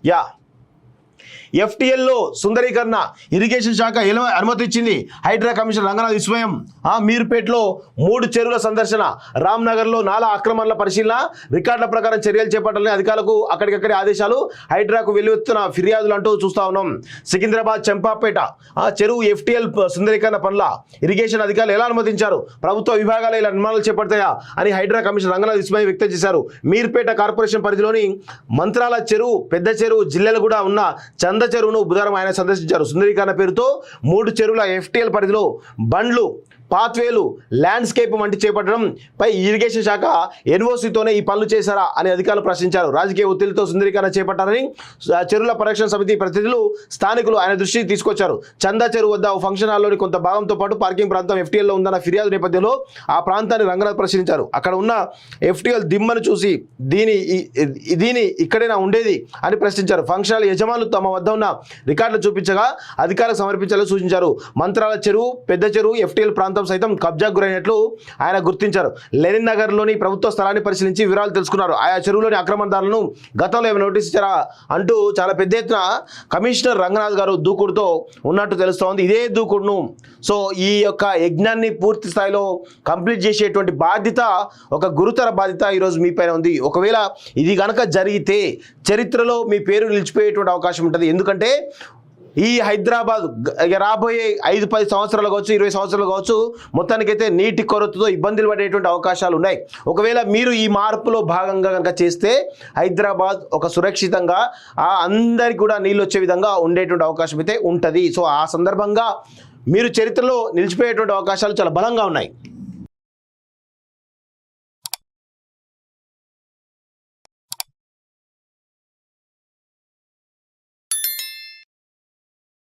Yeah ఎఫ్టీఎల్లో సుందరీకరణ irrigation శాఖ అనుమతి ఇచ్చింది. హైడ్రా కమిషనర్ రంగనాథ్ విస్మయం. మీర్పేట్లో 3 చెరువుల సందర్శన, రామ్నగర్లో నాలా అక్రమాల పరిశీలన, రికార్డుల ప్రకారం చర్యలు చేపట్టాలని అధికారులకు అక్కడికక్కడి ఆదేశాలు. హైడ్రాకు వెల్లువెత్తున ఫిర్యాదులు అంటూ చూస్తా ఉన్నాం. సికింద్రాబాద్ చంపాపేట చెరువు ఎఫ్టీఎల్ సుందరీకరణ పనుల ఇరిగేషన్ అధికారులు ఎలా అనుమతించారు? ప్రభుత్వ విభాగాలు ఇలా నిర్మాణాలు చేపడతాయా అని హైడ్రా కమిషనర్ రంగనాథ్ విస్మయం వ్యక్తం చేశారు. మీర్పేట కార్పొరేషన్ పరిధిలోని మంత్రాల చెరువు, పెద్ద చెరువు, జిల్లెలు కూడా ఉన్న చంద చెరువును బుధవారం ఆయన సందర్శించారు. సుందరీకరణ పేరుతో 3 చెరువుల ఎఫ్టీఎల్ పరిధిలో బండ్లు, పాత్వేలు, ల్యాండ్స్కేప్ వంటి చేపట్టడం పై ఇరిగేషన్ శాఖ ఎన్ఓసితోనే ఈ పనులు చేశారా అని అధికారులు ప్రశ్నించారు. రాజకీయ ఒత్తిడితో సుందరీకరణ చేపట్టారని చెరువుల పరిరక్షణ సమితి ప్రతినిధులు, స్థానికులు ఆయన దృష్టికి తీసుకొచ్చారు. చందా చెరువు వద్ద ఫంక్షన్ హాల్లోని కొంత భాగంతో పాటు పార్కింగ్ ప్రాంతం ఎఫ్టీఎల్లో ఉందన్న ఫిర్యాదు నేపథ్యంలో ఆ ప్రాంతాన్ని రంగనాథ్ ప్రశ్నించారు. అక్కడ ఉన్న ఎఫ్టీఎల్ దిమ్మను చూసి దీని ఇక్కడైనా ఉండేది అని ప్రశ్నించారు. ఫంక్షన్ హాల్ యజమానులు తమ వద్ద ఉన్న రికార్డులు చూపించగా అధికారులకు సమర్పించాలని సూచించారు. మంత్రాల చెరువు, పెద్ద చెరువు, ఎఫ్టీఎల్ ప్రాంతం సైతం కబ్జాకు గురైనట్లు ఆయన గుర్తించారు. లెనిన్ నగర్లోని ప్రభుత్వ స్థలాన్ని పరిశీలించి వివరాలు తెలుసుకున్నారు. ఆయా చెరువులోని ఆక్రమణదారులను గతంలో ఏమైనా నోటీస్ ఇచ్చారా అంటూ చాలా పెద్ద ఎత్తున కమిషనర్ రంగనాథ్ గారు దూకుడుతో ఉన్నట్టు తెలుస్తోంది. ఇదే దూకుడును ఈ యొక్క యజ్ఞాన్ని పూర్తి స్థాయిలో కంప్లీట్ చేసేటువంటి బాధ్యత, ఒక గురుతర బాధ్యత ఈరోజు మీ పైన ఉంది. ఒకవేళ ఇది కనుక జరిగితే చరిత్రలో మీ పేరు నిలిచిపోయేటువంటి అవకాశం ఉంటుంది. ఎందుకంటే ఈ హైదరాబాద్ రాబోయే 5-10 సంవత్సరాలు కావచ్చు, 20 సంవత్సరాలు కావచ్చు, మొత్తానికైతే నీటి కొరతతో ఇబ్బందులు పడేటువంటి అవకాశాలు ఉన్నాయి. ఒకవేళ మీరు ఈ మార్పులో భాగంగా కనుక చేస్తే హైదరాబాద్ ఒక సురక్షితంగా అందరికి కూడా నీళ్ళు వచ్చే విధంగా ఉండేటువంటి అవకాశం అయితే ఉంటుంది. ఆ సందర్భంగా మీరు చరిత్రలో నిలిచిపోయేటువంటి అవకాశాలు చాలా బలంగా ఉన్నాయి.